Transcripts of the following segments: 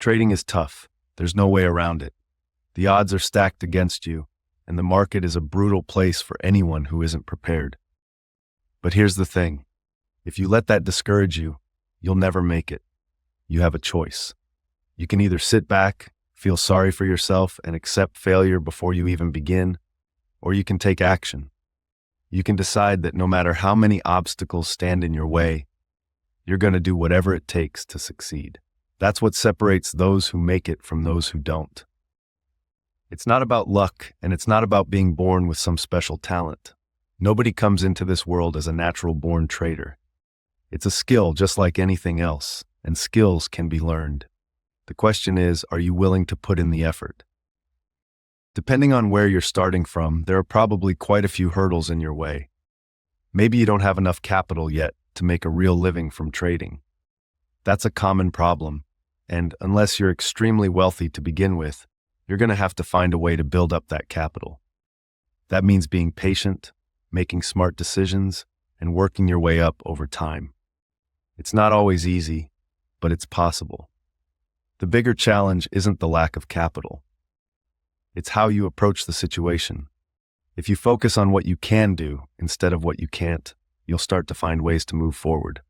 Trading is tough. There's no way around it. The odds are stacked against you, and the market is a brutal place for anyone who isn't prepared. But here's the thing. If you let that discourage you, you'll never make it. You have a choice. You can either sit back, feel sorry for yourself, and accept failure before you even begin, or you can take action. You can decide that no matter how many obstacles stand in your way, you're going to do whatever it takes to succeed. That's what separates those who make it from those who don't. It's not about luck, and it's not about being born with some special talent. Nobody comes into this world as a natural-born trader. It's a skill just like anything else, and skills can be learned. The question is, are you willing to put in the effort? Depending on where you're starting from, there are probably quite a few hurdles in your way. Maybe you don't have enough capital yet to make a real living from trading. That's a common problem, and unless you're extremely wealthy to begin with, you're going to have to find a way to build up that capital. That means being patient, making smart decisions, and working your way up over time. It's not always easy, but it's possible. The bigger challenge isn't the lack of capital. It's how you approach the situation. If you focus on what you can do instead of what you can't, you'll start to find ways to move forward.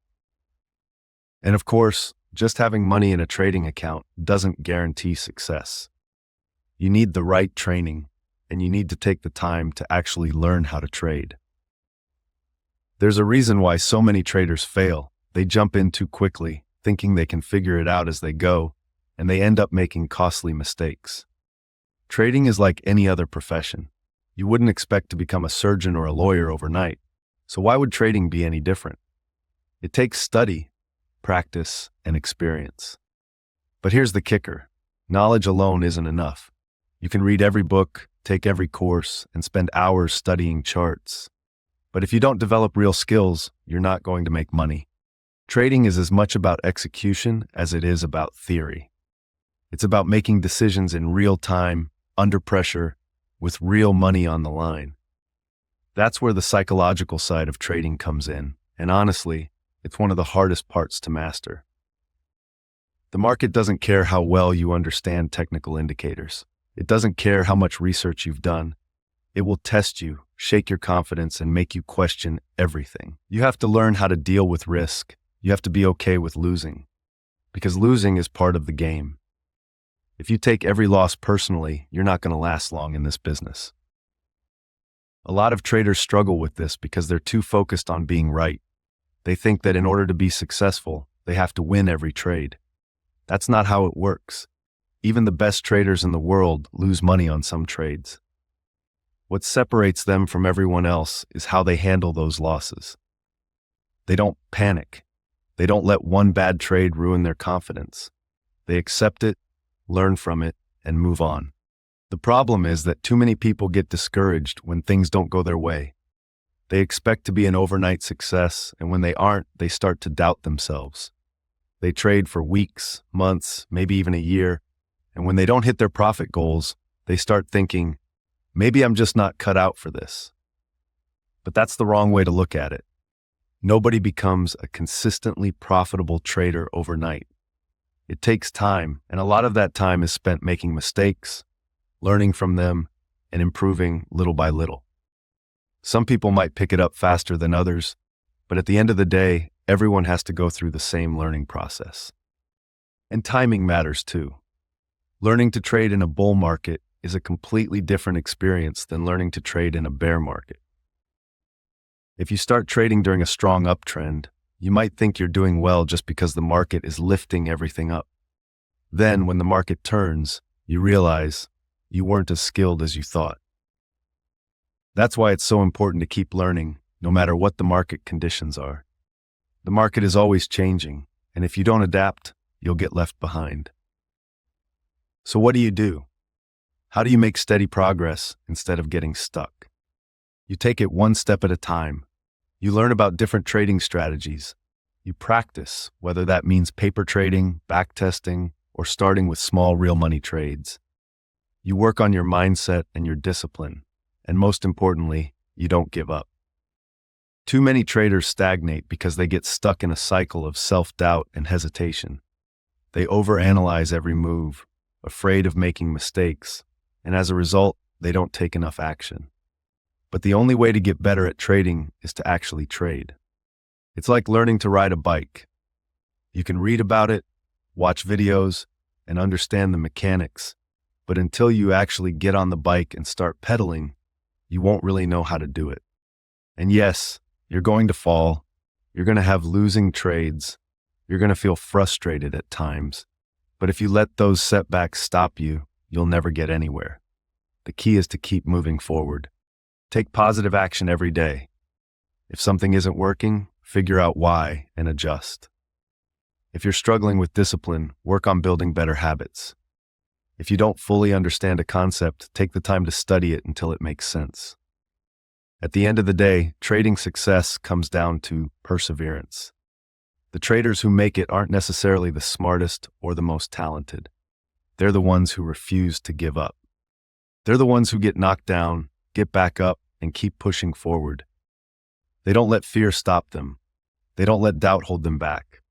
And of course, just having money in a trading account doesn't guarantee success. You need the right training, and you need to take the time to actually learn how to trade. There's a reason why so many traders fail. They jump in too quickly, thinking they can figure it out as they go, and they end up making costly mistakes. Trading is like any other profession. You wouldn't expect to become a surgeon or a lawyer overnight, so why would trading be any different? It takes study, practice, and experience. But here's the kicker. Knowledge alone isn't enough. You can read every book, take every course, and spend hours studying charts. But if you don't develop real skills, you're not going to make money. Trading is as much about execution as it is about theory. It's about making decisions in real time, under pressure, with real money on the line. That's where the psychological side of trading comes in, and honestly, it's one of the hardest parts to master. The market doesn't care how well you understand technical indicators. It doesn't care how much research you've done. It will test you, shake your confidence, and make you question everything. You have to learn how to deal with risk. You have to be okay with losing, because losing is part of the game. If you take every loss personally, you're not going to last long in this business. A lot of traders struggle with this because they're too focused on being right. They think that in order to be successful, they have to win every trade. That's not how it works. Even the best traders in the world lose money on some trades. What separates them from everyone else is how they handle those losses. They don't panic. They don't let one bad trade ruin their confidence. They accept it, learn from it, and move on. The problem is that too many people get discouraged when things don't go their way. They expect to be an overnight success, and when they aren't, they start to doubt themselves. They trade for weeks, months, maybe even a year, and when they don't hit their profit goals, they start thinking, maybe I'm just not cut out for this. But that's the wrong way to look at it. Nobody becomes a consistently profitable trader overnight. It takes time, and a lot of that time is spent making mistakes, learning from them, and improving little by little. Some people might pick it up faster than others, but at the end of the day, everyone has to go through the same learning process. And timing matters too. Learning to trade in a bull market is a completely different experience than learning to trade in a bear market. If you start trading during a strong uptrend, you might think you're doing well just because the market is lifting everything up. Then, when the market turns, you realize you weren't as skilled as you thought. That's why it's so important to keep learning, no matter what the market conditions are. The market is always changing, and if you don't adapt, you'll get left behind. So what do? How do you make steady progress instead of getting stuck? You take it one step at a time. You learn about different trading strategies. You practice, whether that means paper trading, backtesting, or starting with small real money trades. You work on your mindset and your discipline, and most importantly, you don't give up. Too many traders stagnate because they get stuck in a cycle of self-doubt and hesitation. They overanalyze every move, afraid of making mistakes, and as a result, they don't take enough action. But the only way to get better at trading is to actually trade. It's like learning to ride a bike. You can read about it, watch videos, and understand the mechanics, but until you actually get on the bike and start pedaling, you won't really know how to do it. And yes, you're going to fall, you're going to have losing trades, you're going to feel frustrated at times, but if you let those setbacks stop you, you'll never get anywhere. The key is to keep moving forward. Take positive action every day. If something isn't working, figure out why and adjust. If you're struggling with discipline, work on building better habits. If you don't fully understand a concept, take the time to study it until it makes sense. At the end of the day, trading success comes down to perseverance. The traders who make it aren't necessarily the smartest or the most talented. They're the ones who refuse to give up. They're the ones who get knocked down, get back up, and keep pushing forward. They don't let fear stop them. They don't let doubt hold them back.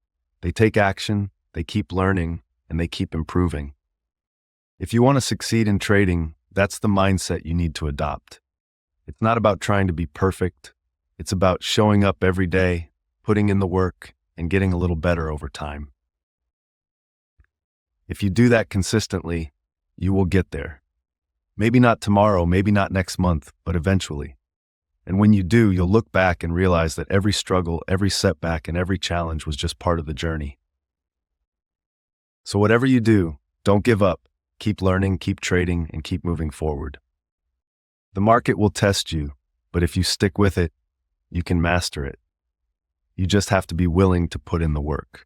They take action, they keep learning, and they keep improving. If you want to succeed in trading, that's the mindset you need to adopt. It's not about trying to be perfect. It's about showing up every day, putting in the work, and getting a little better over time. If you do that consistently, you will get there. Maybe not tomorrow, maybe not next month, but eventually. And when you do, you'll look back and realize that every struggle, every setback, and every challenge was just part of the journey. So whatever you do, don't give up. Keep learning, keep trading, and keep moving forward. The market will test you, but if you stick with it, you can master it. You just have to be willing to put in the work.